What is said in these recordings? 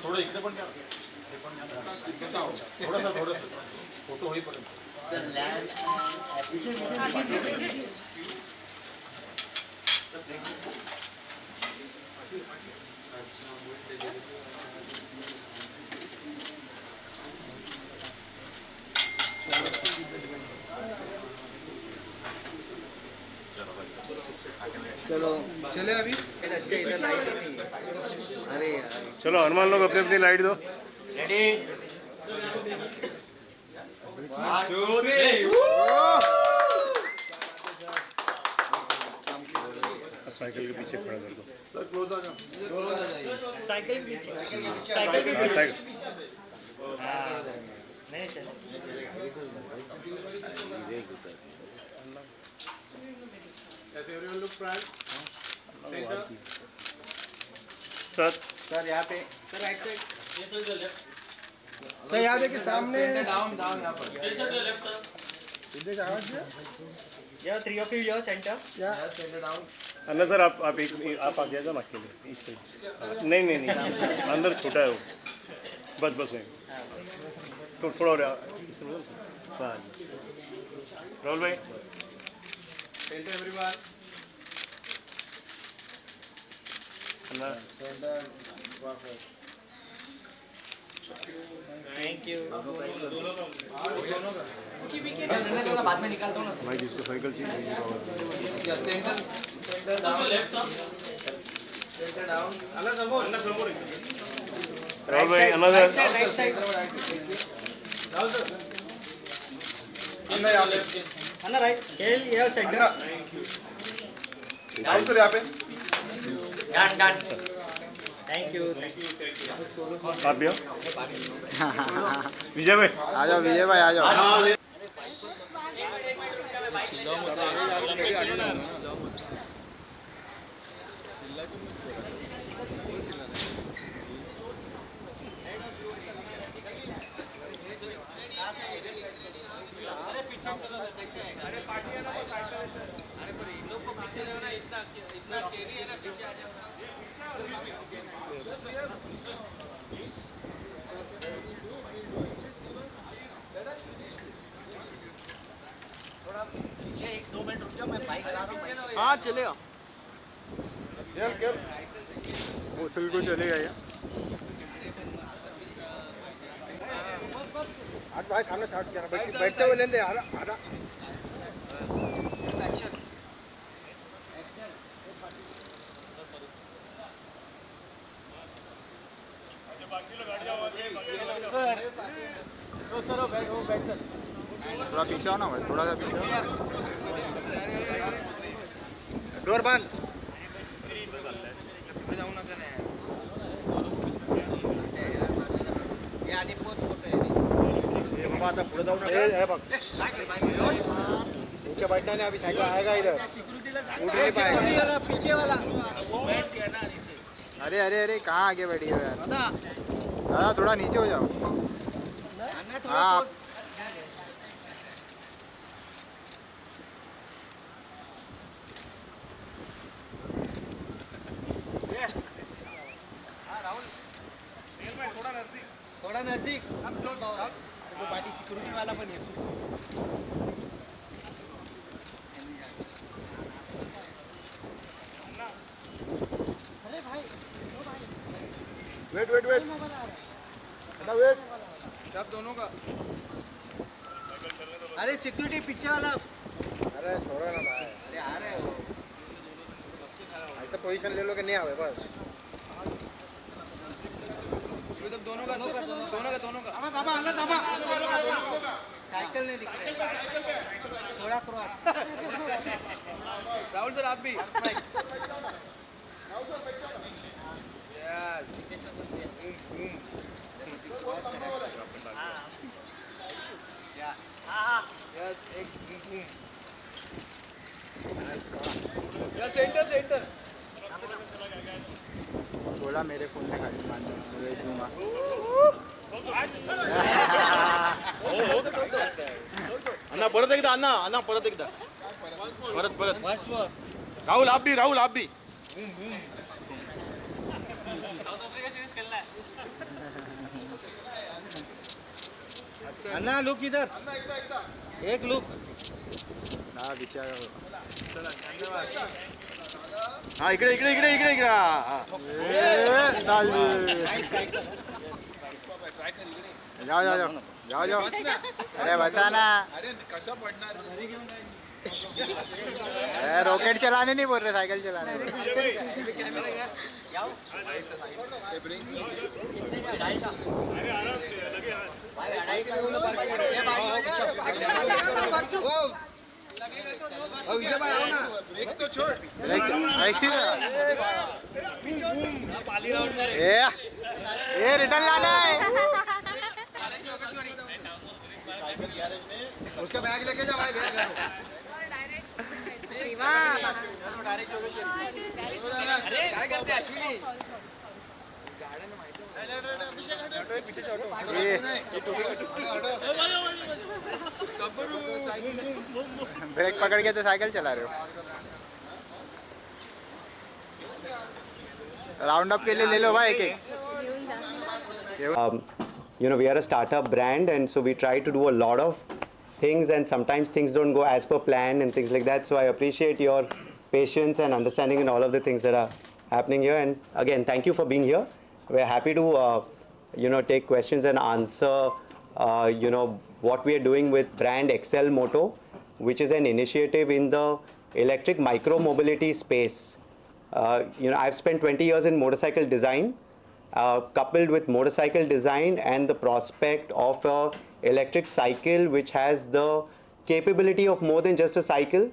थोडं इकडे पण घ्या, थोडंसं फोटो होईपर्यंत. चलो चले अभी। अरे चलो हनुमान लोग अपनी अपनी लाइट दो। रेडी 1 2 3। अब साइकिल के पीछे खड़ा कर दो। सर क्लोज आ जाओ, साइकिल के पीछे, साइकिल के पीछे। नहीं चल। ऐसे everyone look front centre. Sir यहाँ पे, सर राइट साइड, सर यहाँ देखिए सामने, डाउन डाउन यहाँ पर सीधे आवाज है। या 3 of you here center, या सेंटर डाउन। अन्ना सर आप एक आप आ गया था ना अकेले इस साइड। नहीं नहीं नहीं अंदर छोटा है वो, बस बस वहीं तो थोड़ा और इस तरह। राहुल भाई centre everyone. Anna centre. Thank you. बाद में निकाल दो ना भाई जिसको साइकिल चाहिए या centre, centre down, left centre down. अन्ना समोर राहुल भाई अन्ना sir right side, Rahul sir अन्ना यहाँ पे, अन्ना राइट खेल ये सेंटर। राहुल सर यहाँ पे। Done done. Thank you. आप भी आओ। विजय भाई आ जाओ, विजय भाई आ जाओ। अरे पीछे चलो, कैसे आएगा? अरे पार्टी है ना, अरे पर इन लोग को पीछे ले ना, इतना इतना टेढ़ी है ना, पीछे आ जाओ। थोड़ा पीछे 1-2 मिनट रुक जाओ, मैं बाइक चला रहा हूँ। हाँ चलेगा। वो सभी को चलेगा यार। आज भाई सामने से हट जा, बैठते हुए लेंदे आ रहा। एक्शन थोड़ा पीछे आओ ना भाई, थोड़ा सा पीछे। डोर बंद। ये आधी पोस्ट होते हैं। ये बाबा आता पुढे जाऊ नका। हे बघ नीचे बैठना नहीं, अभी साइकिल आएगा इधर। उठ नहीं पाएगा। पीछे वाला बैठ गया ना नीचे। अरे अरे अरे कहाँ आगे बैठी हो यार। दादा थोड़ा नीचे हो जाओ। हाँ थोड़ा नजदीक। वो पार्टी सिक्योरिटी वाला पण येतो। अरे भाई वेट वेट वेट ना वेट। सब दोनों का। अरे सिक्योरिटी पीछे वाला। अरे छोड़ो ना भाई। अरे आ रहे हो, ऐसा पोजीशन ले लो कि नहीं आवे बस। दोनों का साइकिल नहीं दिख रहा। थोड़ा क्रॉस। राहुल सर आप भी। यस एक बूम। यस बोला मेरे फोन में भेज दूंगा. अन्ना परत एकदा अन्ना परत एकदा परत राहुल आप भी अन्ना लुक इधर. एक लुक. ना बिचारा. हा इकडे हा. जाओ. अरे बता ना. रॉकेट चलाने नहीं बोल रहे, साइकिल चलाने. ये रिटर्न लाना है. उसका बैग लेके जा भाई. अरे काय करते अश्विनी. ब्रेक पकड़ के तो साइकिल चला रहे हो. राउंड अप के लिए ले लो भाई एक. You know, we are a startup brand, and so we try to do a lot of things, and sometimes things don't go as per plan and things like that. So I appreciate your patience and understanding in all of the things that are happening here. And again, thank you for being here. We're happy to, take questions and answer, what we are doing with brand Exel Moto, which is an initiative in the electric micro mobility space. I've spent 20 years in motorcycle design. Coupled with motorcycle design and the prospect of a electric cycle which has the capability of more than just a cycle,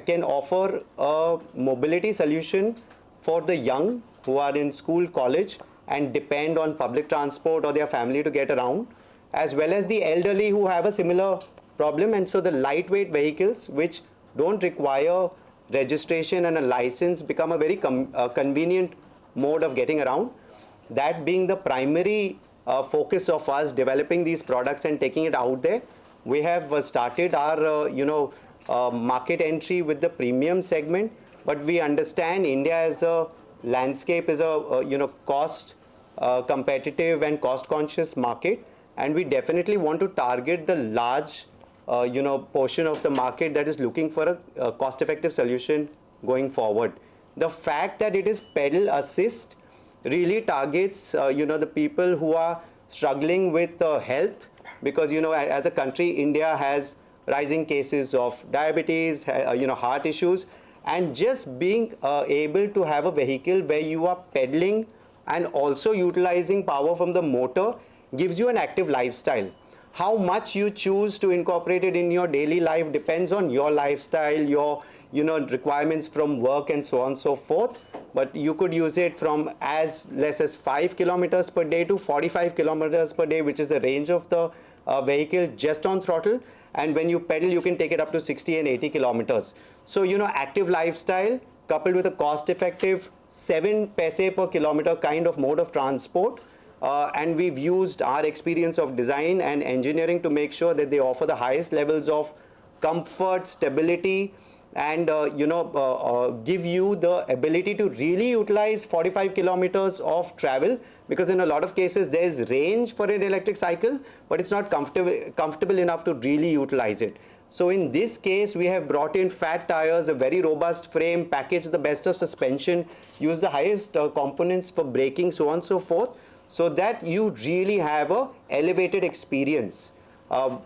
can offer a mobility solution for the young who are in school, college and depend on public transport or their family to get around, as well as the elderly who have a similar problem. And so the lightweight vehicles which don't require registration and a license become a very convenient mode of getting around. That being the primary focus of us developing these products and taking it out there, we have started our market entry with the premium segment. But we understand India as a landscape is a cost competitive and cost conscious market, and we definitely want to target the large portion of the market that is looking for a cost effective solution going forward. The fact that it is pedal assist really targets the people who are struggling with health, because as a country India has rising cases of diabetes, heart issues, and just being able to have a vehicle where you are pedaling and also utilizing power from the motor gives you an active lifestyle. How much you choose to incorporate it in your daily life depends on your lifestyle, your requirements from work and so on and so forth. But you could use it from as less as 5 kilometers per day to 45 kilometers per day, which is the range of the vehicle just on throttle. And when you pedal, you can take it up to 60 and 80 kilometers. So, active lifestyle coupled with a cost-effective 7 paise per kilometer kind of mode of transport. And we've used our experience of design and engineering to make sure that they offer the highest levels of comfort, stability, and give you the ability to really utilize 45 kilometers of travel, because in a lot of cases there is range for an electric cycle, but it's not comfortable enough to really utilize it. So in this case, we have brought in fat tires, a very robust frame, packaged the best of suspension, use the highest components for braking, so on and so forth, so that you really have a elevated experience.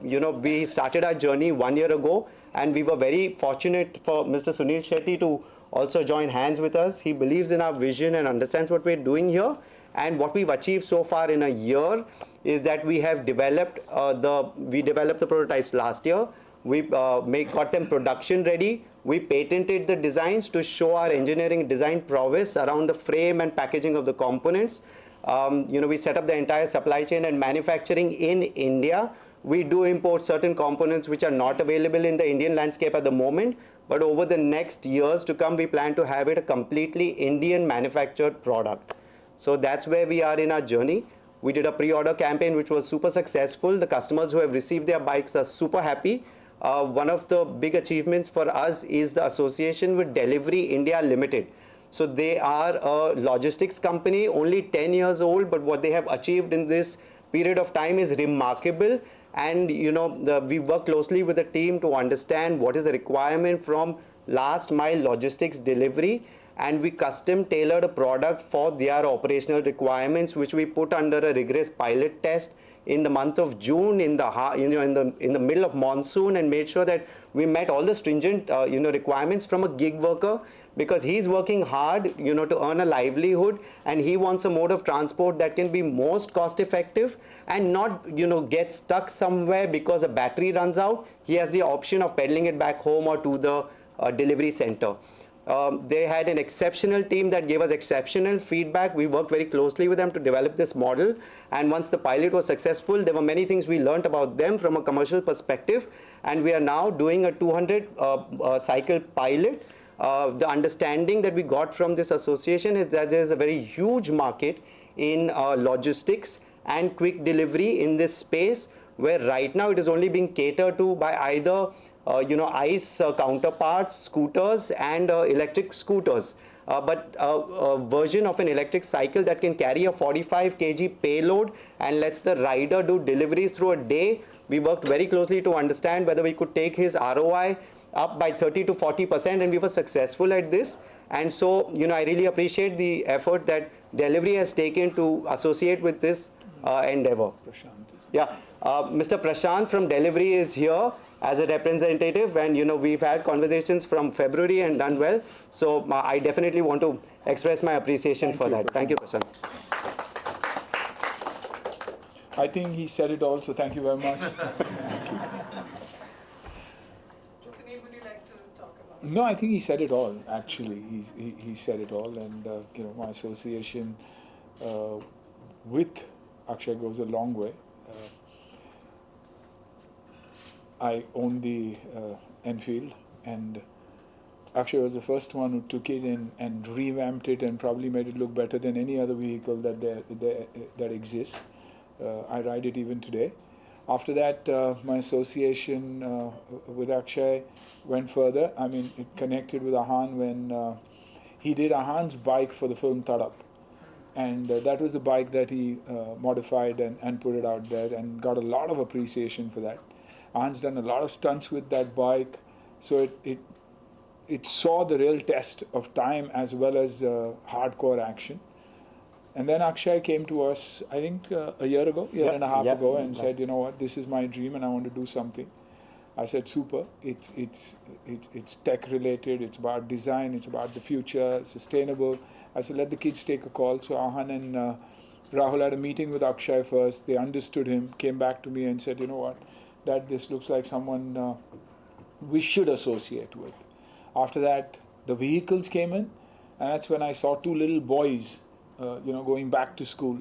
We started our journey 1 year ago, and we were very fortunate for Mr. Suniel Shetty to also join hands with us. He believes in our vision and understands what we're doing here. And what we've achieved so far in a year is that we have developed the prototypes last year. We got them production ready. We patented the designs to show our engineering design prowess around the frame and packaging of the components. We set up the entire supply chain and manufacturing in India. We do import certain components which are not available in the Indian landscape at the moment, but over the next years to come, we plan to have it a completely Indian manufactured product. So that's where we are in our journey. We did a pre-order campaign which was super successful. The customers who have received their bikes are super happy. One of the big achievements for us is the association with Delivery India Limited. So they are a logistics company, only 10 years old, but what they have achieved in this period of time is remarkable. And we work closely with the team to understand what is the requirement from last mile logistics delivery, and we custom tailored a product for their operational requirements, which we put under a rigorous pilot test in the month of June in the middle of monsoon, and made sure that we met all the stringent requirements from a gig worker, because he's working hard to earn a livelihood, and he wants a mode of transport that can be most cost effective and not get stuck somewhere because a battery runs out. He has the option of pedaling it back home or to the delivery center. They had an exceptional team that gave us exceptional feedback. We worked very closely with them to develop this model, and once the pilot was successful, there were many things we learned about them from a commercial perspective, and we are now doing a 200 cycle pilot. The understanding that we got from this association is that there is a very huge market in logistics and quick delivery in this space, where right now it is only being catered to by either ICE counterparts, scooters and electric scooters. But a version of an electric cycle that can carry a 45 kg payload and lets the rider do deliveries through a day. We worked very closely to understand whether we could take his ROI up by 30 to 40%, and we were successful at this. And so, I really appreciate the effort that Delivery has taken to associate with this endeavor. Yeah, Mr. Prashant from Delivery is here as a representative, and we've had conversations from February and done well. So I definitely want to express my appreciation for that. Thank you, Prashant. I think he said it all, so thank you very much. Suniel, would you like to talk about it? No, I think he said it all, actually. He said it all, and my association with Akshay goes a long way. I own the Enfield, and Akshay was the first one who took it in and revamped it and probably made it look better than any other vehicle that exists. I ride it even today. After that, my association with Akshay went further. I mean, it connected with Ahan when he did Ahan's bike for the film Tadap. And that was a bike that he modified and put it out there, and got a lot of appreciation for that. Ahan's done a lot of stunts with that bike, so it saw the real test of time as well as hardcore action. And then Akshay came to us, I think a year and a half ago, and said, you know what, this is my dream and I want to do something. I said, super, it's tech related, it's about design, it's about the future, sustainable. I said, let the kids take a call. So Ahan and Rahul had a meeting with Akshay first. They understood him, came back to me and said, you know what, Dad, this looks like someone we should associate with. After that, the vehicles came in, and that's when I saw two little boys, going back to school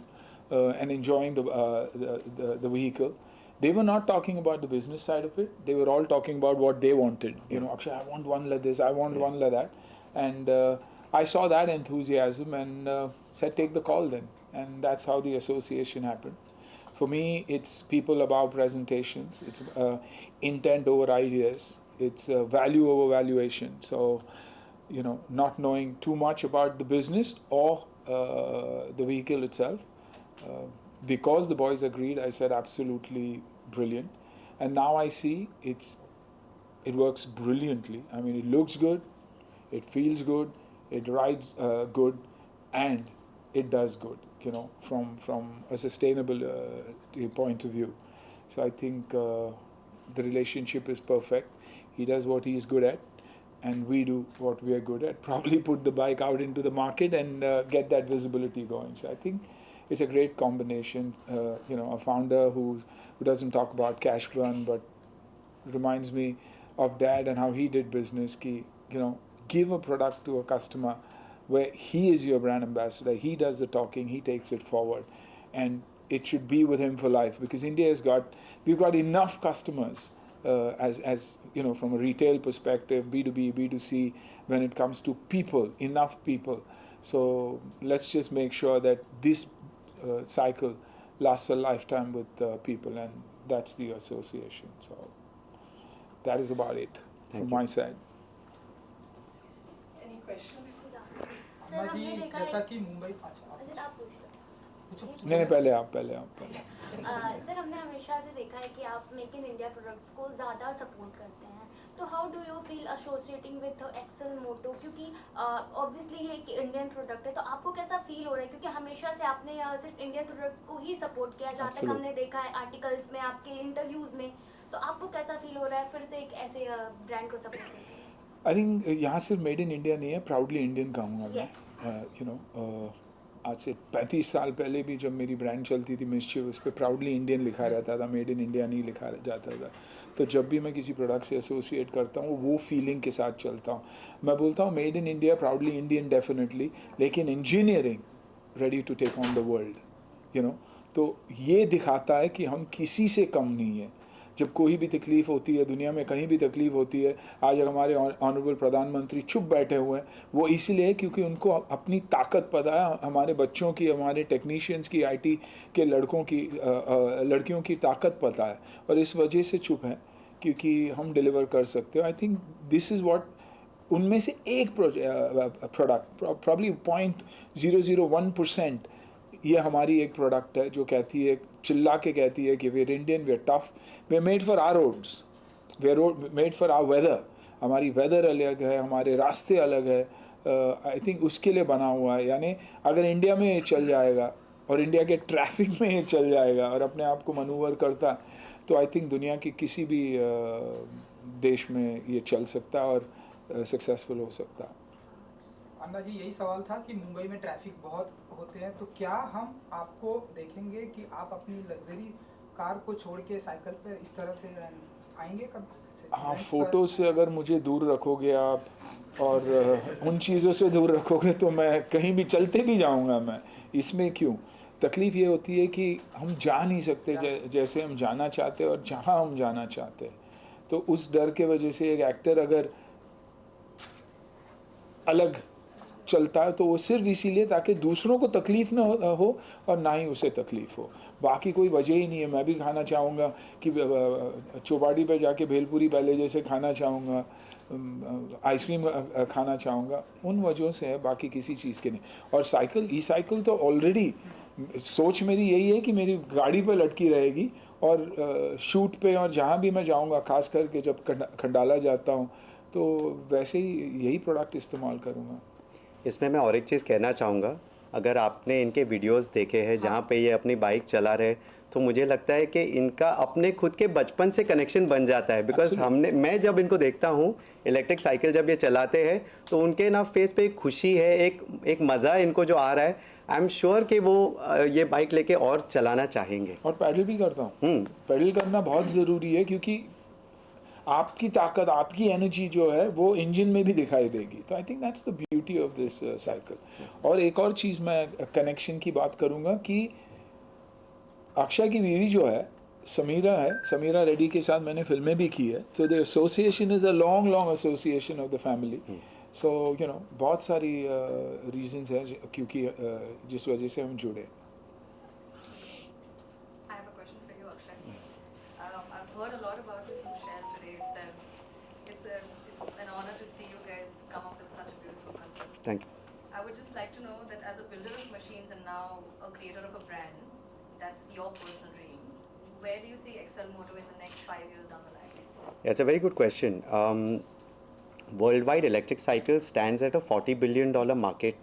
and enjoying the vehicle. They were not talking about the business side of it. They were all talking about what they wanted. Akshay, I want one like this, I want one like that. And I saw that enthusiasm and said, take the call then. And that's how the association happened. For me, it's people about presentations. It's intent over ideas. It's value over valuation. So, not knowing too much about the business or the vehicle itself. Because the boys agreed, I said absolutely brilliant. And now I see it works brilliantly. I mean, it looks good, it feels good, it rides good, and it does good, from a sustainable point of view. So I think the relationship is perfect. He does what he is good at, and we do what we are good at. Probably put the bike out into the market and get that visibility going. So I think it's a great combination. A founder who doesn't talk about cash burn, but reminds me of Dad and how he did business. Give a product to a customer where he is your brand ambassador. He does the talking, he takes it forward, and it should be with him for life, because we've got enough customers as you know, from a retail perspective, B2B, B2C, when it comes to people, enough people. So let's just make sure that this cycle lasts a lifetime with people, and that's the association. So that is about it from my side. Any questions? Sir हमने देखा है जैसा कि Mumbai sir आप पूछ लो नहीं पहले आप सर हमने हमेशा से देखा है कि आप मेक इन इंडिया प्रोडक्ट्स को ज़्यादा सपोर्ट करते हैं, तो how do you feel associating with Excel Moto, क्योंकि ऑब्वियसली ये एक इंडियन प्रोडक्ट है, तो आपको कैसा फील हो रहा है, क्योंकि हमेशा से आपने सिर्फ इंडियन प्रोडक्ट को ही सपोर्ट किया, जहाँ तक हमने देखा है आर्टिकल्स में, आपके इंटरव्यूज़ में, तो आपको कैसा फील हो रहा है फिर से एक ऐसे ब्रांड को सपोर्ट करके? आई थिंक यहाँ सिर्फ मेड इन इंडिया नहीं है, प्राउडली इंडियन कहूँगा मैं. यू नो आज से 35 साल पहले भी जब मेरी ब्रांड चलती थी मिस्चिफ, उस पर प्राउडली इंडियन लिखा रहता था, मेड इन इंडिया नहीं लिखा जाता था. तो जब भी मैं किसी प्रोडक्ट से एसोसिएट करता हूँ वो फीलिंग के साथ चलता हूँ. मैं बोलता हूँ made in India, proudly Indian definitely, लेकिन engineering ready to take on the world. You know, तो ये दिखाता है कि हम किसी से कम नहीं है. जब कोई भी तकलीफ़ होती है दुनिया में, कहीं भी तकलीफ़ होती है, आज हमारे ऑनरेबल प्रधानमंत्री चुप बैठे हुए हैं, वो इसलिए क्योंकि उनको अपनी ताकत पता है. हमारे बच्चों की, हमारे टेक्नीशियंस की, आईटी के लड़कों की, लड़कियों की ताकत पता है, और इस वजह से चुप हैं क्योंकि हम डिलीवर कर सकते हो. I think this is what, उनमें से एक प्रोडक्ट प्रॉब्ली 0.001% ये हमारी एक प्रोडक्ट है जो कहती है, चिल्ला के कहती है कि we are Indian, we are tough, we are made for our roads, we are made for our weather. हमारी वेदर अलग है, हमारे रास्ते अलग है. आई थिंक उसके लिए बना हुआ है. यानी अगर इंडिया में ये चल जाएगा और इंडिया के ट्रैफिक में ये चल जाएगा और अपने आप को मनूवर करता है, तो आई थिंक दुनिया के किसी भी देश में ये चल सकता है और सक्सेसफुल हो सकता है. अन्ना जी, यही सवाल था कि मुंबई में ट्रैफिक बहुत होते हैं, तो क्या हम आपको देखेंगे कि आप अपनी लग्जरी कार को छोड़ के साइकिल पे इस तरह से आएंगे कब? हाँ, फ़ोटो से अगर मुझे दूर रखोगे आप और उन चीज़ों से दूर रखोगे तो मैं कहीं भी चलते भी जाऊंगा मैं. इसमें क्यों? तकलीफ़ ये होती है कि हम जा नहीं सकते जैसे हम जाना चाहते हैं और जहाँ हम जाना चाहते हैं. तो उस डर के वजह से एक एक्टर अगर अलग चलता है तो वो सिर्फ इसीलिए ताकि दूसरों को तकलीफ़ ना हो और ना ही उसे तकलीफ़ हो. बाकी कोई वजह ही नहीं है. मैं भी खाना चाहूँगा कि चौपाटी पे जाके भेलपुरी पहले जैसे खाना चाहूँगा, आइसक्रीम खाना चाहूँगा. उन वजहों से है, बाकी किसी चीज़ के नहीं. और साइकिल, ई साइकिल तो ऑलरेडी सोच मेरी यही है कि मेरी गाड़ी पे लटकी रहेगी और शूट पे और जहाँ भी मैं जाऊँगा, खास करके जब खंडाला जाता हूँ, तो वैसे ही यही प्रोडक्ट इस्तेमाल करूँगा. इसमें मैं और एक चीज़ कहना चाहूँगा, अगर आपने इनके वीडियोस देखे हैं जहाँ पे ये अपनी बाइक चला रहे, तो मुझे लगता है कि इनका अपने खुद के बचपन से कनेक्शन बन जाता है. बिकॉज मैं जब इनको देखता हूँ इलेक्ट्रिक साइकिल जब ये चलाते हैं, तो उनके ना फेस पे एक खुशी है, एक मज़ा इनको जो आ रहा है. आई एम श्योर कि वो ये बाइक लेके और चलाना चाहेंगे. और पैडल भी करता हूँ. पैडल करना बहुत ज़रूरी है क्योंकि आपकी ताकत, आपकी एनर्जी जो है वो इंजन में भी दिखाई देगी. तो I think that's the beauty of this cycle. और एक और चीज़ मैं कनेक्शन की बात करूँगा कि अक्षय की बीवी जो है समीरा रेड्डी के साथ मैंने फिल्में भी की है. तो the association is a long association of the family. So you know, बहुत सारी रीजंस हैं क्योंकि जिस वजह से हम जुड़े. I have a question for you, Akshay. I've heard a lot about it from Shell today. It's an honor to see you guys come up with such a beautiful concept. Thank you. I would just like to know that as a builder of machines and now a creator of a brand, that's your personal dream. Where do you see Exel Moto in the next 5 years down the line? Yeah, it's a very good question. Worldwide electric cycles stands at a $40 billion market.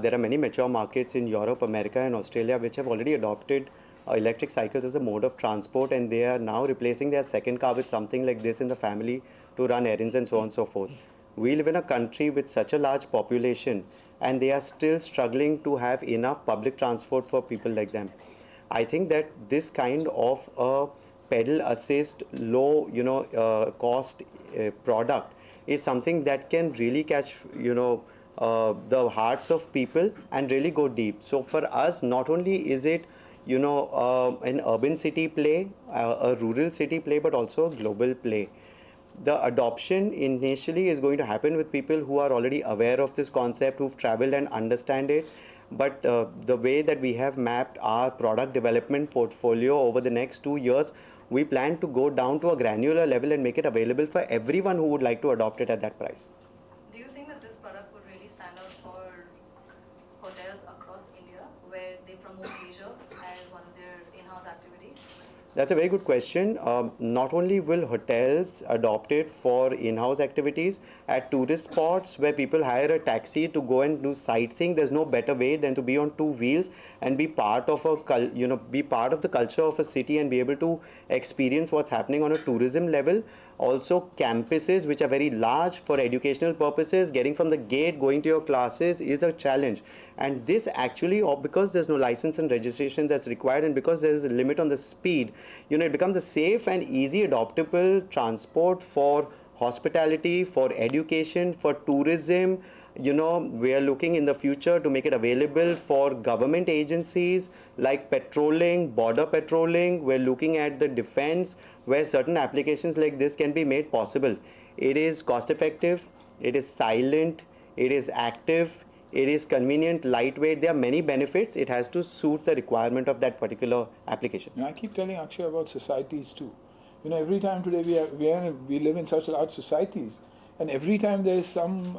There are many mature markets in Europe, America and Australia which have already adopted electric cycles as a mode of transport, and they are now replacing their second car with something like this in the family to run errands and so on and so forth. We live in a country with such a large population and they are still struggling to have enough public transport for people like them. I think that this kind of a pedal assist, low cost product is something that can really catch the hearts of people and really go deep. So for us, not only is it an urban city play, a rural city play, but also a global play. The adoption initially is going to happen with people who are already aware of this concept, who've traveled and understand it. But the way that we have mapped our product development portfolio over the next 2 years, we plan to go down to a granular level and make it available for everyone who would like to adopt it at that price. Do you think that this product would really stand out for hotels across India where they promote leisure as one of their in-house activities? That's a very good question. Not only will hotels adopt it for in-house activities, at tourist spots where people hire a taxi to go and do sightseeing, there's no better way than to be on two wheels and be part of be part of the culture of a city and be able to experience what's happening on a tourism level. Also, campuses which are very large for educational purposes, getting from the gate, going to your classes is a challenge. And this actually, because there's no license and registration that's required, and because there's a limit on the speed, it becomes a safe and easy adoptable transport for hospitality, for education, for tourism. We are looking in the future to make it available for government agencies like patrolling, border patrolling. We're looking at the defense, where certain applications like this can be made possible. It is cost effective, it is silent, it is active, it is convenient, lightweight. There are many benefits. It has to suit the requirement of that particular application. And I keep telling Akshay about societies too. Every time today we live in such large societies, and every time there is some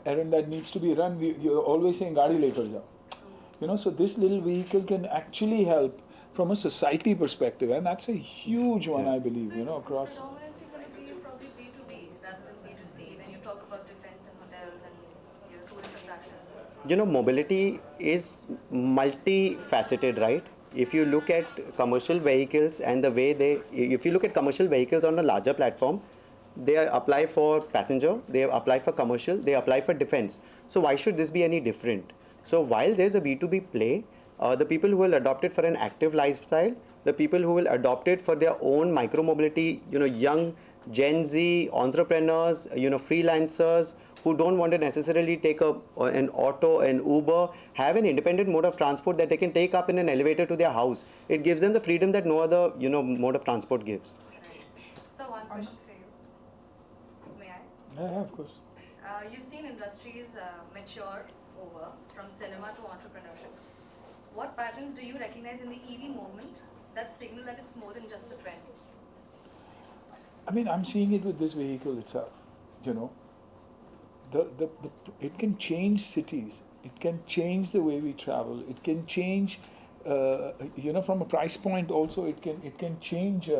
errand that needs to be run, you're always saying gaadi lekar jao. So this little vehicle can actually help from a society perspective, and that's a huge one, I believe, across. Predominantly going to be probably B2B rather than B2C when you talk about defense and hotels and tourist attractions. Mobility is multifaceted, right? If you look at commercial vehicles and the way if you look at commercial vehicles on a larger platform, they apply for passenger, they apply for commercial, they apply for defense. So why should this be any different? So while there's a B2B play, the people who will adopt it for an active lifestyle, the people who will adopt it for their own micro-mobility, young Gen Z entrepreneurs, freelancers who don't want to necessarily take an auto, an Uber, have an independent mode of transport that they can take up in an elevator to their house. It gives them the freedom that no other, mode of transport gives. So one question for you. May I? Yeah, of course. You've seen industries mature over from cinema to entrepreneurship. What patterns do you recognize in the EV movement that signal that it's more than just a trend? I'm seeing it with this vehicle itself. It can change cities. It can change the way we travel. It can change, from a price point also. It can change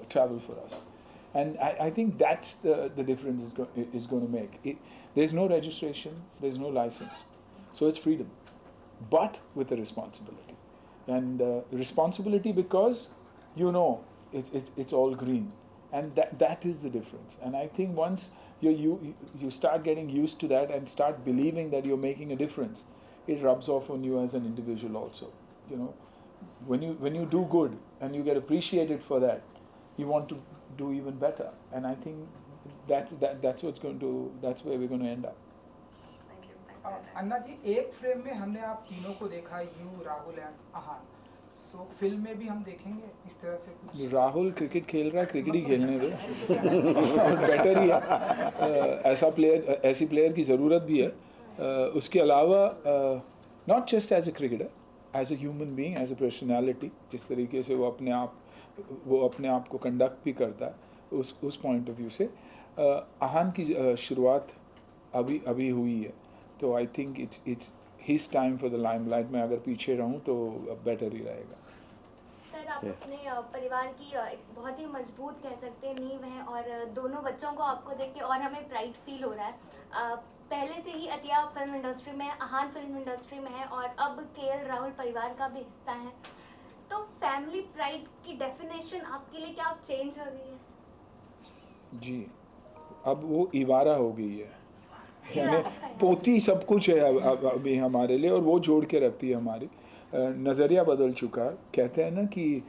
travel for us, and I think that's the difference is going to make. There's no registration. There's no license, so it's freedom, but with a responsibility, and responsibility because it's all green. And that is the difference. And I think once you start getting used to that and start believing that you're making a difference, it rubs off on you as an individual also. When you do good and you get appreciated for that, you want to do even better. And I think that's where we're going to end up. Thank you. Thanks for your time. अन्ना जी, एक frame में हमने आप तीनों को देखा, you, Rahul and Aahan. So film में भी हम देखेंगे इस तरह से कुछ. राहुल क्रिकेट खेल रहा है, क्रिकेट ही खेलने दो. बेटर ही है. ऐसी प्लेयर की ज़रूरत भी है. उसके अलावा not just as a cricketer, as a human being, as a personality, जिस तरीके से वो अपने आप को कंडक्ट भी करता है, उस पॉइंट ऑफ व्यू से आहान की शुरुआत अभी हुई है. तो I think it's his time for the limelight. मैं अगर पीछे रहूँ तो बेटर ही रहेगा. सर, आप अपने परिवार की एक बहुत ही मजबूत कह सकते हैं नींव हैं, और दोनों बच्चों को आपको देख के और हमें प्राइड फील हो रहा है. पहले से ही अतिया फिल्म इंडस्ट्री में, आहान फिल्म इंडस्ट्री में है, और अब केएल राहुल परिवार का भी हिस्सा है. तो फैमिली प्राइड की डेफिनेशन आपके लिए क्या अब चेंज हो गई है? जी, अब वो इबारा हो गई है. यानी पोती सब कुछ है अभी हमारे लिए, और वो जोड़ के रखती है हमारी. नज़रिया बदल चुका है. कहते हैं ना कि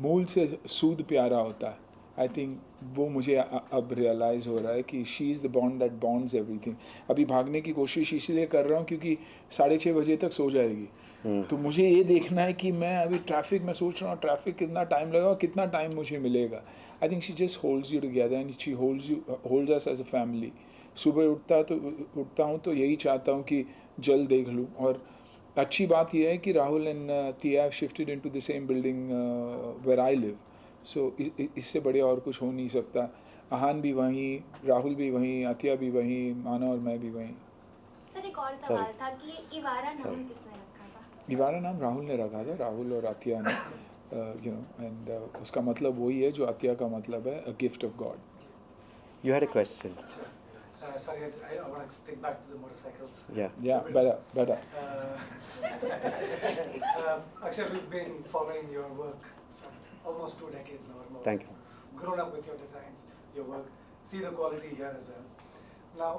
मूल से सूद प्यारा होता है. आई थिंक वो मुझे अब रियलाइज़ हो रहा है कि she is the bond that bonds everything. अभी भागने की कोशिश इसलिए कर रहा हूँ क्योंकि 6:30 बजे तक सो जाएगी. तो मुझे ये देखना है कि मैं अभी ट्रैफिक में सोच रहा हूँ ट्रैफिक कितना टाइम लगेगा, कितना टाइम मुझे मिलेगा. I think she just holds you together and she holds us as a family. सुबह उठता हूँ तो यही चाहता हूँ कि जल्द देख लूँ. और अच्छी बात यह है कि Rahul and Tia have shifted into the same building where I live. So इससे बड़े और कुछ हो नहीं सकता. आहान भी वहीं, राहुल भी वहीं, अतिया भी वहीं, माना और मैं भी वहीं. सर एक और सवाल था कि इवारा नाम किसने रखा था? इवारा नाम राहुल ने रखा था, राहुल और अतिया ने. यू नो एंड उसका मतलब वही है जो अतिया का मतलब है, a gift of God. You had a question. Sorry, I want to stick back to the motorcycles. Yeah, better. Actually, we've been following your work for almost 2 decades now or more. Thank you. Grown up with your designs, your work, see the quality here as well. Now,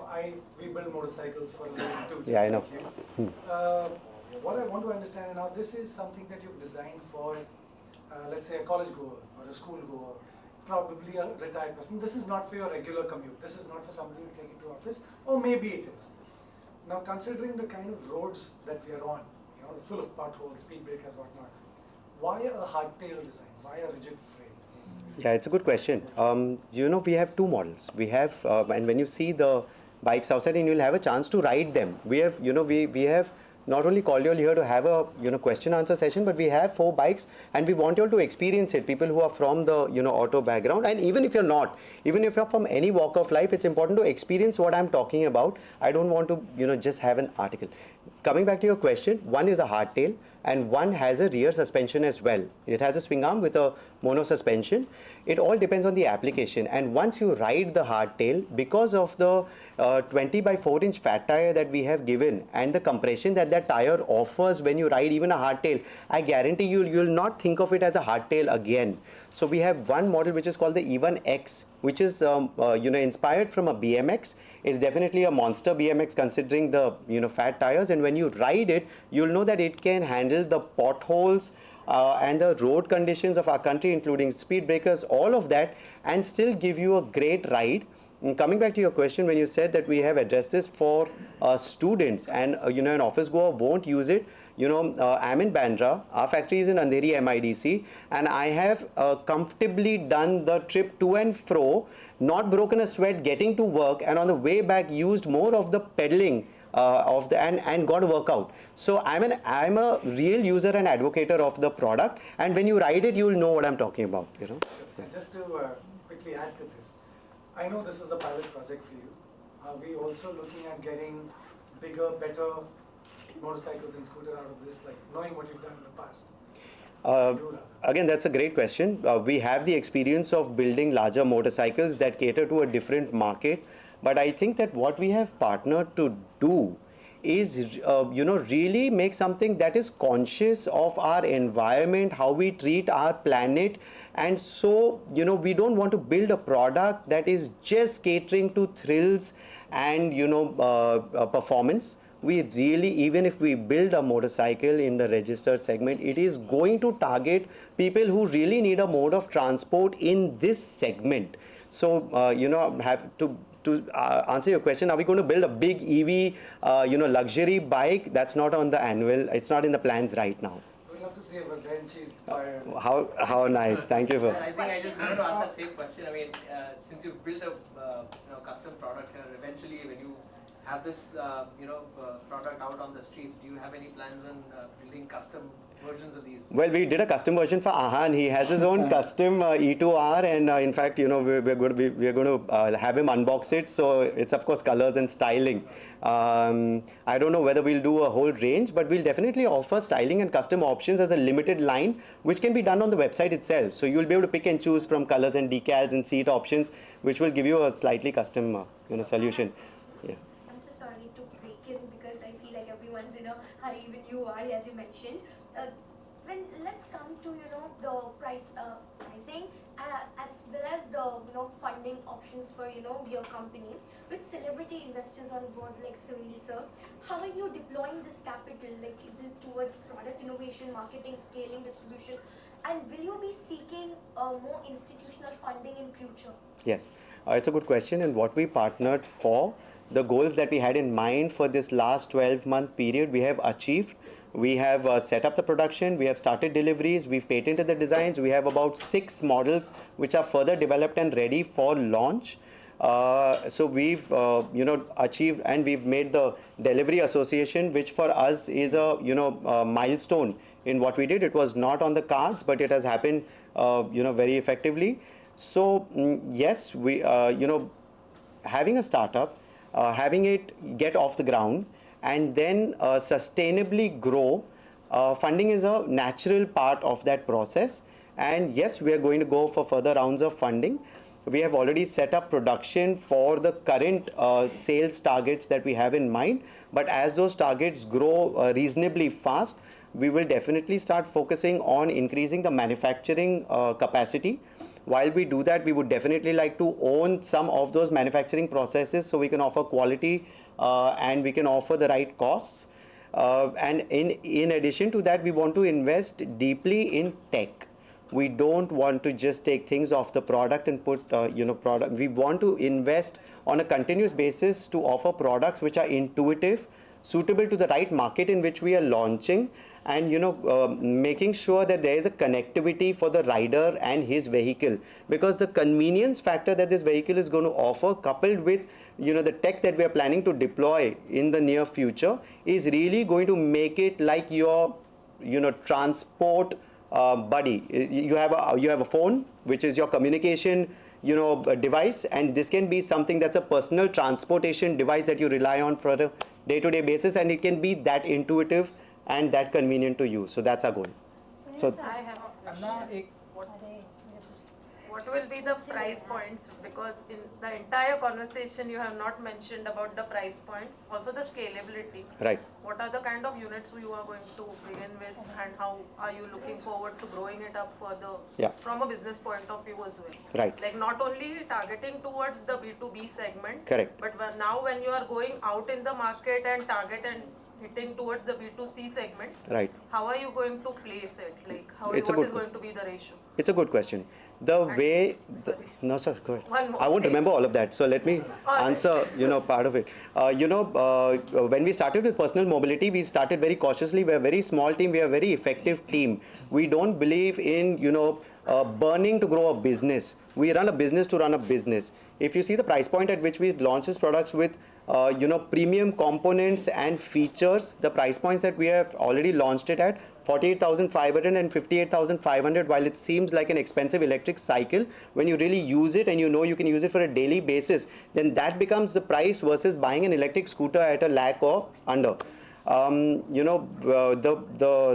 we build motorcycles for a living too. Yeah, I know. Like you. What I want to understand now, this is something that you've designed for, let's say, a college goer or a school goer. Probably a retired person. This is not for your regular commute. This is not for somebody to take it to office, or maybe it is. Now, considering the kind of roads that we are on, you know, full of potholes, speed breakers, whatnot, why a hardtail design? Why a rigid frame? Yeah, it's a good question. You know, we have two models. We have, and when you see the bikes outside, and you'll have a chance to ride them. We have, you know, we have not only called you all here to have a, you know, question answer session, but we have 4 bikes and we want you all to experience it. People who are from the, you know, auto background, and even if you're not, even if you're from any walk of life, it's important to experience what I'm talking about. I don't want to, you know, just have an article. Coming back to your question, one is a hardtail and one has a rear suspension as well. It has a swing arm with a mono suspension. It all depends on the application, and once you ride the hardtail, because of the 20 by 4 inch fat tire that we have given and the compression that tire offers when you ride even a hardtail, I guarantee you'll not think of it as a hardtail again. So we have one model which is called the E1X, which is you know, inspired from a BMX. It's definitely a monster BMX considering the, you know, fat tires, and when you ride it, you'll know that it can handle the potholes and the road conditions of our country, including speed breakers, all of that, and still give you a great ride. And coming back to your question, when you said that we have addressed this for students and you know, an office goer won't use it, you know, I'm in Bandra, our factory is in Andheri MIDC, and I have comfortably done the trip to and fro, not broken a sweat getting to work, and on the way back used more of the pedaling of the and got a workout. So I'm a real user and advocator of the product, and when you ride it, you'll know what I'm talking about. You know. And just to quickly add to this, I know this is a pilot project for you. Are we also looking at getting bigger, better motorcycles and scooters out of this, like knowing what you've done in the past? Again, that's a great question. We have the experience of building larger motorcycles that cater to a different market, but I think that what we have partnered to do is, you know, really make something that is conscious of our environment, how we treat our planet. And so, you know, we don't want to build a product that is just catering to thrills and, you know, performance. We really, even if we build a motorcycle in the registered segment, it is going to target people who really need a mode of transport in this segment. So, you know, to answer your question, are we going to build a big EV, you know, luxury bike? That's not on the annual, it's not in the plans right now. We'd love to see a Valenci inspired. How nice, thank you for. I think I just wanted to ask that same question. I mean, since you've built a you know, custom product here, eventually when you have this you know, product out on the streets, do you have any plans on building custom versions of these? Well, we did a custom version for Ahan. He has his own custom E2R, and in fact, you know, we're going to have him unbox it. So it's of course colors and styling. I don't know whether we'll do a whole range, but we'll definitely offer styling and custom options as a limited line, which can be done on the website itself. So you'll be able to pick and choose from colors and decals and seat options, which will give you a slightly custom you know, solution. Yeah. I'm so sorry to break in because I feel like everyone's in a hurry, even you are, as you mentioned. Let's come to, you know, the pricing as well as the, you know, funding options for, you know, your company. With celebrity investors on board like Suniel sir, how are you deploying this capital? Like, is this towards product innovation, marketing, scaling, distribution, And will you be seeking more institutional funding in future? Yes, it's a good question. And what we partnered for, the goals that we had in mind for this last 12-month period, we have achieved. We have set up the production, we have started deliveries, we've patented the designs, we have about 6 models which are further developed and ready for launch. So we've achieved, and we've made the delivery association, which for us is a milestone in what we did. It was not on the cards, but it has happened very effectively. So yes, we having a startup, having it get off the ground, and then sustainably grow, funding is a natural part of that process. And yes, we are going to go for further rounds of funding. We have already set up production for the current sales targets that we have in mind. But as those targets grow reasonably fast, we will definitely start focusing on increasing the manufacturing capacity. While we do that, we would definitely like to own some of those manufacturing processes so we can offer quality and we can offer the right costs. And in addition to that, we want to invest deeply in tech. We don't want to just take things off the product and put product. We want to invest on a continuous basis to offer products which are intuitive, suitable to the right market in which we are launching, and making sure that there is a connectivity for the rider and his vehicle, because the convenience factor that this vehicle is going to offer, coupled with the tech that we are planning to deploy in the near future, is really going to make it like your transport buddy. You have a phone which is your communication device, and this can be something that's a personal transportation device that you rely on for a day-to-day basis, and it can be that intuitive and that convenient to use. So that's our goal. So I have a Anna question. एक What will be the price points? Because in the entire conversation you have not mentioned about the price points, also the scalability. right. What are the kind of units you are going to begin with, and how are you looking forward to growing it up further from a business point of view as well? Right. Like not only targeting towards the B2B segment, Correct. but now when you are going out in the market and target and hitting towards the B2C segment, Right. how are you going to place it? Like what is going to be the ratio? It's a good question. No, sir, go ahead. One more. I won't remember all of that, so let me answer, part of it. When we started with personal mobility, we started very cautiously. We're a very small team. We are a very effective team. We don't believe in, burning to grow a business. We run a business to run a business. If you see the price point at which we launch these products with, premium components and features, the price points that we have already launched it at, 48,500 and 58,500, while it seems like an expensive electric cycle, when you really use it and you can use it for a daily basis, then that becomes the price versus buying an electric scooter at a lakh or under. The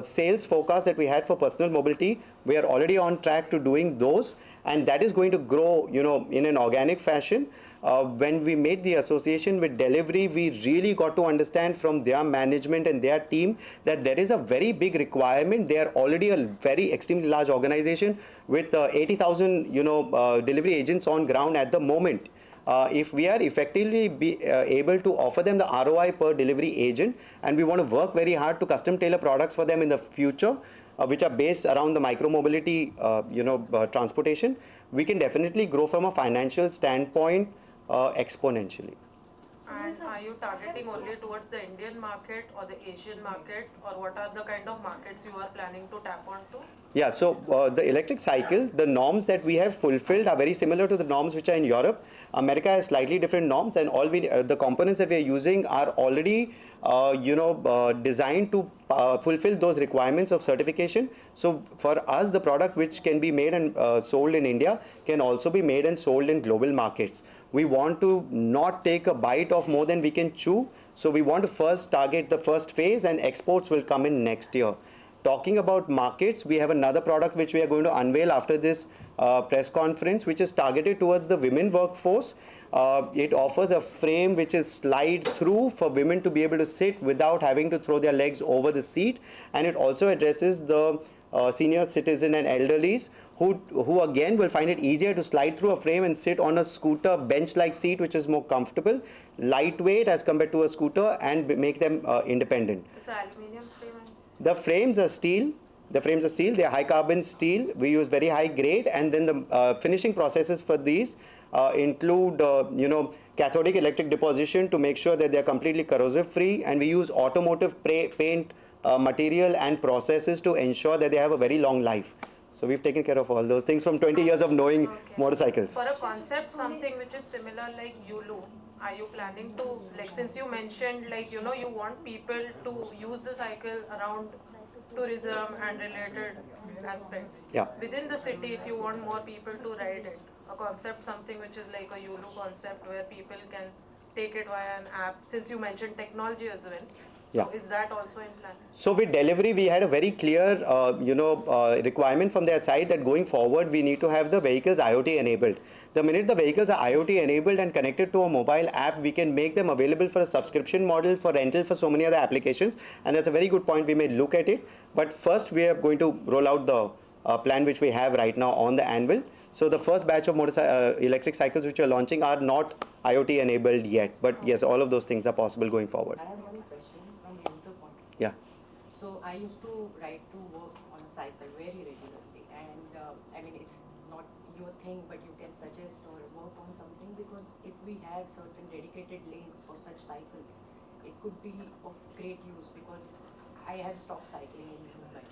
sales forecast that we had for personal mobility, we are already on track to doing those, and that is going to grow, in an organic fashion. When we made the association with delivery, we really got to understand from their management and their team that there is a very big requirement. They are already a very extremely large organization with 80,000 delivery agents on ground at the moment. If we are effectively able to offer them the ROI per delivery agent, and we want to work very hard to custom tailor products for them in the future, which are based around the micro mobility transportation, we can definitely grow from a financial standpoint exponentially. And are you targeting only towards the Indian market or the Asian market, or what are the kind of markets you are planning to tap onto? Yeah, so the electric cycle, the norms that we have fulfilled are very similar to the norms which are in Europe. America has slightly different norms, and the components that we are using are already designed to fulfill those requirements of certification. So for us, the product which can be made and sold in India can also be made and sold in global markets. We want to not take a bite of more than we can chew. So we want to first target the first phase, and exports will come in next year. Talking about markets, we have another product which we are going to unveil after this press conference, which is targeted towards the women workforce. It offers a frame which is slide through for women to be able to sit without having to throw their legs over the seat, and it also addresses the senior citizen and elderlies who again will find it easier to slide through a frame and sit on a scooter bench-like seat, which is more comfortable, lightweight as compared to a scooter, and make them independent. It's an aluminium frame. The frames are steel. The frames are steel, they are high carbon steel. We use very high grade, and then the finishing processes for these include, cathodic electric deposition to make sure that they are completely corrosive free, and we use automotive paint material and processes to ensure that they have a very long life. So we've taken care of all those things from 20 years of knowing motorcycles. For a concept, something which is similar like Yulu, are you planning to, like, since you mentioned, like, you want people to use the cycle around tourism and related aspects. Yeah. Within the city, if you want more people to ride it, a concept, something which is like a Yulu concept where people can take it via an app, since you mentioned technology as well. Yeah. So is that also in plan? So with delivery, we had a very clear, requirement from their side that going forward, we need to have the vehicles IoT enabled. The minute the vehicles are IoT enabled and connected to a mobile app, we can make them available for a subscription model, for rental, for so many other applications. And that's a very good point. We may look at it. But first, we are going to roll out the plan which we have right now on the anvil. So the first batch of electric cycles which we are launching are not IoT enabled yet. But yes, all of those things are possible going forward. I have one question from user point of view. Yeah. So I used to ride to work on a cycle very regularly, and I mean, it's not your thing, but you can suggest or work on something, because if we have certain dedicated lanes for such cycles, it could be of great use, because I have stopped cycling in Mumbai.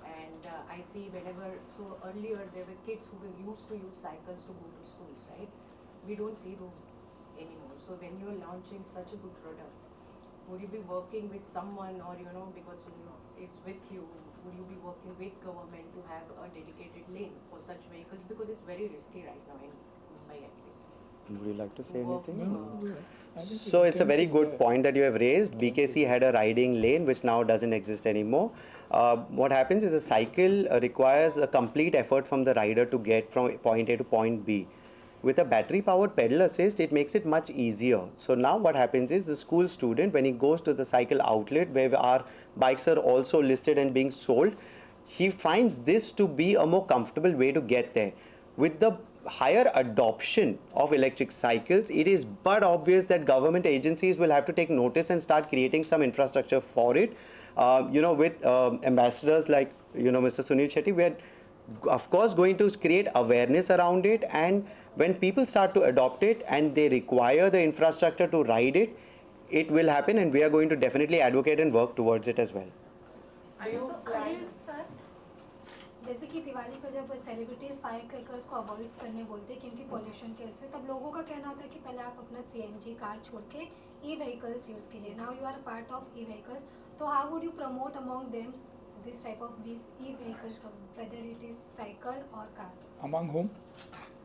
And I see whenever, so earlier there were kids who were used to use cycles to go to schools, right? We don't see those anymore. So when you're launching such a good product, would you be working with someone, or because it's with you, would you be working with government to have a dedicated lane for such vehicles, because it's very risky right now in Mumbai at least? Would you like to say Work, anything? So it's a very good point that you have raised. BKC had a riding lane which now doesn't exist anymore. What happens is a cycle requires a complete effort from the rider to get from point A to point B. With a battery powered pedal assist, it makes it much easier. So now what happens is the school student, when he goes to the cycle outlet where our bikes are also listed and being sold, he finds this to be a more comfortable way to get there. With the higher adoption of electric cycles, it is but obvious that government agencies will have to take notice and start creating some infrastructure for it. With ambassadors like, Mr. Suniel Shetty, we are of course going to create awareness around it, and when people start to adopt it and they require the infrastructure to ride it, it will happen, and we are going to definitely advocate and work towards it as well. Anil sir, जैसे कि दिवाली पर जब celebrities fire crackers को avoid करने बोलते हैं क्योंकि pollution के वजह से, तब लोगों का कहना होता है कि पहले आप अपना सीएनजी कार छोड़ के ई व्हीकल्स यूज कीजिए. Now you are part of e vehicles, तो how would you promote among them this type of e-vehicles, whether it is cycle or car? Among whom?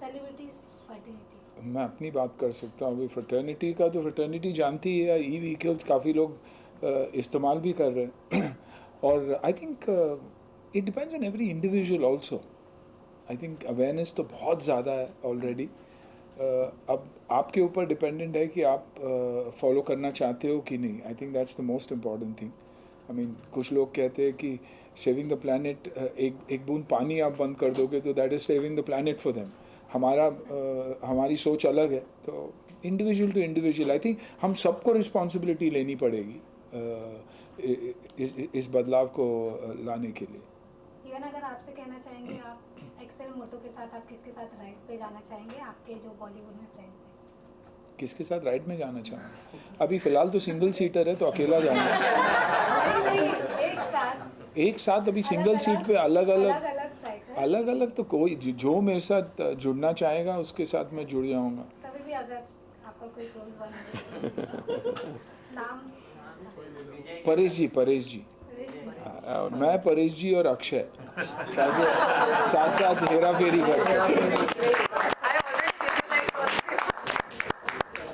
Celebrities, fraternity. मैं अपनी बात कर सकता हूँ. अभी फ्रेटर्निटी का तो फ्रेटर्निटी जानती है, ई व्हीकल्स काफ़ी लोग इस्तेमाल भी कर रहे हैं. और I think it depends on every individual also. I think awareness तो बहुत ज़्यादा है ऑलरेडी. अब आपके ऊपर डिपेंडेंट है कि आप फॉलो करना चाहते हो कि नहीं. I think that's the most important thing. I mean, कुछ लोग कहते हैं कि सेविंग द प्लैनेट, एक बूंद पानी आप बंद कर दोगे तो that is saving the planet for them. हमारी सोच अलग है. तो individual to individual I think हम सबको रिस्पॉन्सिबिलिटी लेनी पड़ेगी इस बदलाव को लाने के लिए. इवन अगर आपसे कहना चाहेंगे, आप एक्सेल मोटो के साथ आप किसके साथ राइड पे जाना चाहेंगे, आपके जो बॉलीवुड में फ्रेंड्स हैं? किसके साथ राइड में जाना चाहूँगा? अभी फ़िलहाल तो सिंगल सीटर है, तो अकेला जाना है. एक साथ अभी सिंगल सीट पे अलग अलग तो कोई जो मेरे साथ जुड़ना चाहेगा उसके साथ मैं जुड़ जाऊँगा. कभी भी अगर आपका कोई क्लोज वन नाम? परेश जी. मैं परेश जी और अक्षय साथ साथ हेरा फेरी कर सकते.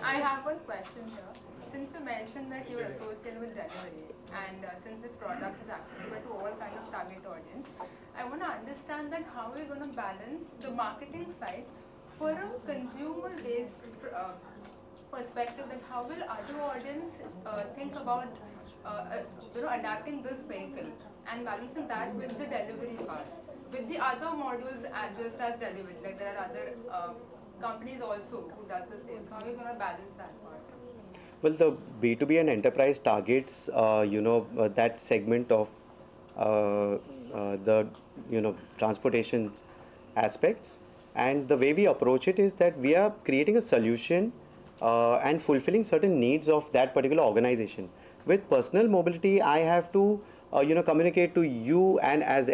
I have one question here. Since you mentioned that you're associated with delivery, and since this product is accessible to all kind of target audience, I want to understand that how we're going to balance the marketing side for a consumer-based perspective. That how will other audience think about adapting this vehicle and balancing that with the delivery part, with the other modules just as delivery. Like there are other companies also who does the same. So how are we going to balance that part? Well, the B2B and enterprise targets, that segment of the transportation aspects. And the way we approach it is that we are creating a solution and fulfilling certain needs of that particular organization. With personal mobility, I have to communicate to you and as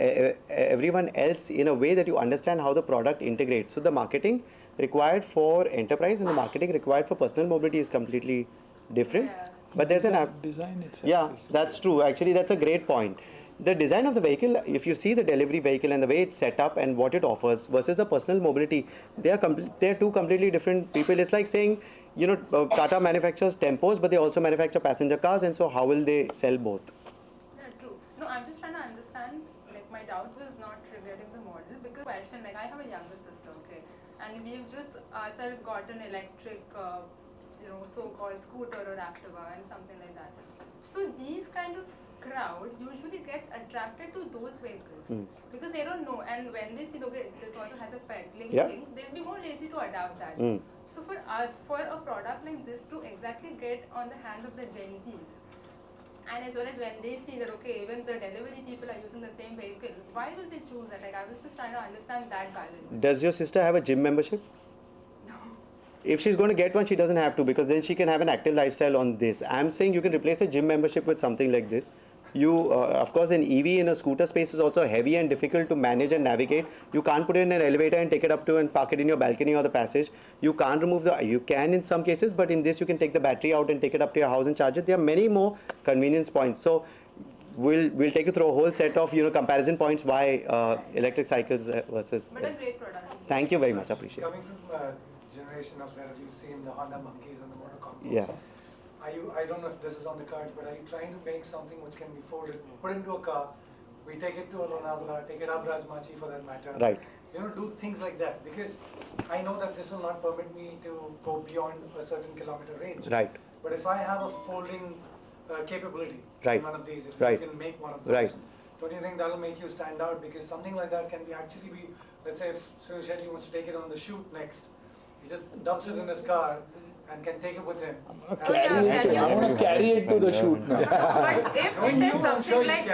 everyone else in a way that you understand how the product integrates. So the marketing required for enterprise and the marketing required for personal mobility is completely different. Yeah. But there's an design itself. Yeah, that's true. Actually, that's a great point. The design of the vehicle, if you see the delivery vehicle and the way it's set up and what it offers versus the personal mobility, they are two completely different people. It's like saying, Tata manufactures tempos, but they also manufacture passenger cars, and so how will they sell both? Yeah, true. No, I'm just trying to understand, like my doubt was not regarding the model because question, like I have a younger sister, okay, and we've just ourselves got an electric, so-called scooter or Activa and something like that. So these kind of crowd usually gets attracted to those vehicles because they don't know, and when they see, okay, this also has a pedaling thing, they'll be more lazy to adopt that. So for us, for a product like this to exactly get on the hands of the Gen Zs, and as well as when they see that, okay, even the delivery people are using the same vehicle, why will they choose that? Like I was just trying to understand that balance. Does your sister have a gym membership? No. If she's going to get one, she doesn't have to, because then she can have an active lifestyle on this. I'm saying you can replace a gym membership with something like this. You, of course, an EV in a scooter space is also heavy and difficult to manage and navigate. You can't put it in an elevator and take it up to and park it in your balcony or the passage. You can't remove you can in some cases, but in this you can take the battery out and take it up to your house and charge it. There are many more convenience points. So we'll take you through a whole set of comparison points why electric cycles versus. But a great product. Thank you very much. Appreciate it. Coming from a generation of where we've seen the Honda monkeys and the motor combos. Yeah. I don't know if this is on the cards, but are you trying to make something which can be folded, put into a car, we take it to a Lonavala, take it up Rajmachi for that matter. Right. Do things like that, because I know that this will not permit me to go beyond a certain kilometer range. Right. But if I have a folding capability Right. in one of these, if Right. you can make one of those, Right. don't you think that will make you stand out? Because something like that can be actually be, let's say if Suniel Shetty wants to take it on the shoot next, he just dumps it in his car and can take it with him. I want to carry it to the shoot now. But if it is something like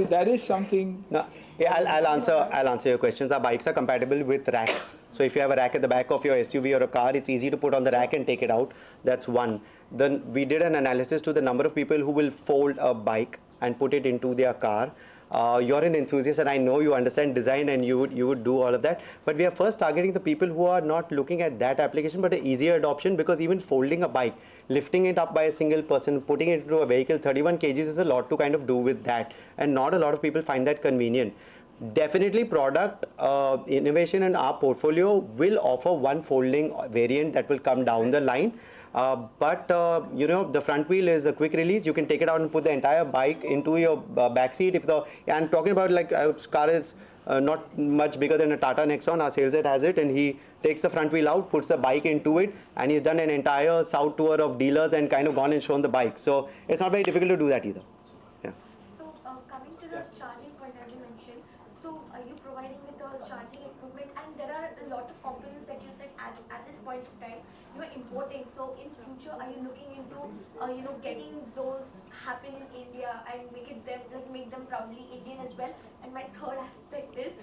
That is something. No, yeah, I'll answer your questions. Our bikes are compatible with racks. So if you have a rack at the back of your SUV or a car, it's easy to put on the rack and take it out. That's one. Then we did an analysis to the number of people who will fold a bike and put it into their car. You're an enthusiast and I know you understand design and you would do all of that. But we are first targeting the people who are not looking at that application but an easier adoption, because even folding a bike, lifting it up by a single person, putting it into a vehicle, 31 kgs is a lot to kind of do with that. And not a lot of people find that convenient. Definitely product innovation in our portfolio will offer one folding variant that will come down the line. But the front wheel is a quick release. You can take it out and put the entire bike into your back seat. I'm talking about like a car is not much bigger than a Tata Nexon. Our sales head has it, and he takes the front wheel out, puts the bike into it, and he's done an entire south tour of dealers and kind of gone and shown the bike. So it's not very difficult to do that either. Yeah. So coming to the charging point, as you mentioned, so are you providing with the charging equipment, and there are a lot of components that you said at this point of time you are importing. So in future, are you looking into getting those happen in India and make them proudly Indian as well? And my third aspect is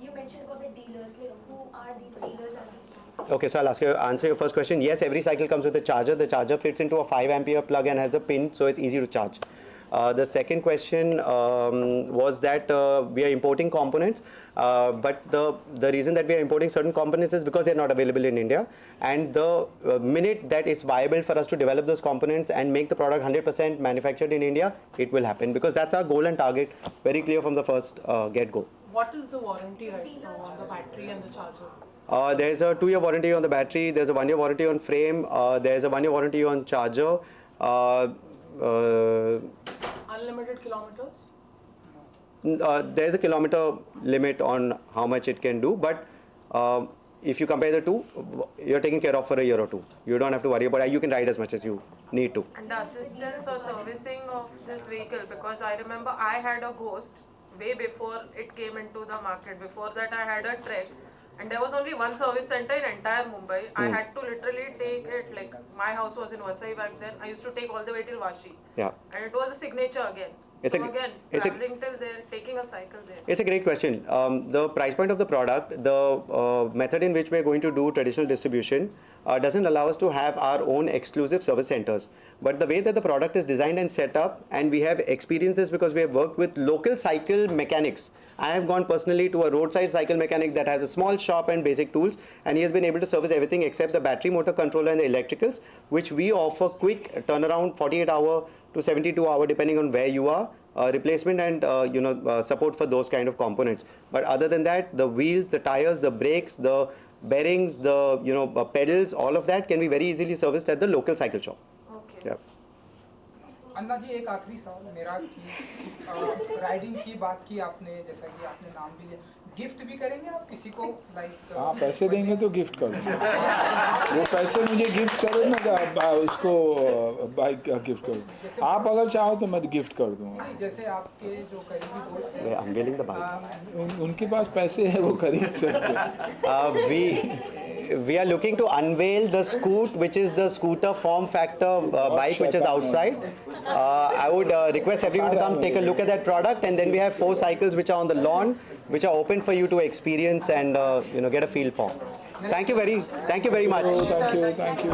you mentioned about the dealers. Like who are these dealers as well? Okay, so I'll answer your first question. Yes, every cycle comes with a charger. The charger fits into a 5 ampere plug and has a pin, so it's easy to charge. The second question was that we are importing components, but the reason that we are importing certain components is because they're not available in India. And the minute that it's viable for us to develop those components and make the product 100% manufactured in India, it will happen, because that's our goal and target, very clear from the first get-go. What is the warranty right now on the battery and the charger? There's a 2-year warranty on the battery, there's a 1-year warranty on frame, there's a 1-year warranty on charger. Unlimited kilometers? There's a kilometer limit on how much it can do, but if you compare the two, you're taken care of for a year or two. You don't have to worry about it. You can ride as much as you need to. And the assistance or servicing of this vehicle, because I remember I had a Ghost way before it came into the market. Before that I had a Trek, and there was only one service center in entire Mumbai. I had to literally take it, like my house was in Vasai back then. I used to take all the way till Vashi. Yeah. And it was a signature again. It's So a again, it's a traveling till there, taking a cycle there. It's a great question. The price point of the product, the method in which we're going to do traditional distribution doesn't allow us to have our own exclusive service centers. But the way that the product is designed and set up, and we have experienced this because we have worked with local cycle mechanics. I have gone personally to a roadside cycle mechanic that has a small shop and basic tools, and he has been able to service everything except the battery motor controller and the electricals, which we offer quick turnaround, 48-hour to 72-hour, depending on where you are. Replacement and support for those kind of components. But other than that, the wheels, the tires, the brakes, the bearings, the pedals, all of that can be very easily serviced at the local cycle shop. Okay. Yeah. अन्ना जी एक आखिरी सवाल मेरा कि riding की बात की आपने, जैसा कि आपने नाम भी लिया, गिफ्ट भी करेंगे आप किसी को लाइक? हाँ, पैसे देंगे तो गिफ्ट कर दूँ। वो पैसे मुझे गिफ्ट करो ना, उसको बाइक का गिफ्ट करो। आप अगर चाहो तो मैं गिफ्ट कर दूँगा। जैसे आपके जो करीबी दोस्त हैं, Unveiling the bike. उनके पास पैसे हैं, वो खरीद सकते। We are looking to unveil the Scoot, which is the scooter form factor bike which is outside. I would request everyone to come take a look at that product, and then we have 4 cycles which are on the lawn, which are open for you to experience and get a feel for. Thank you very much. Thank you.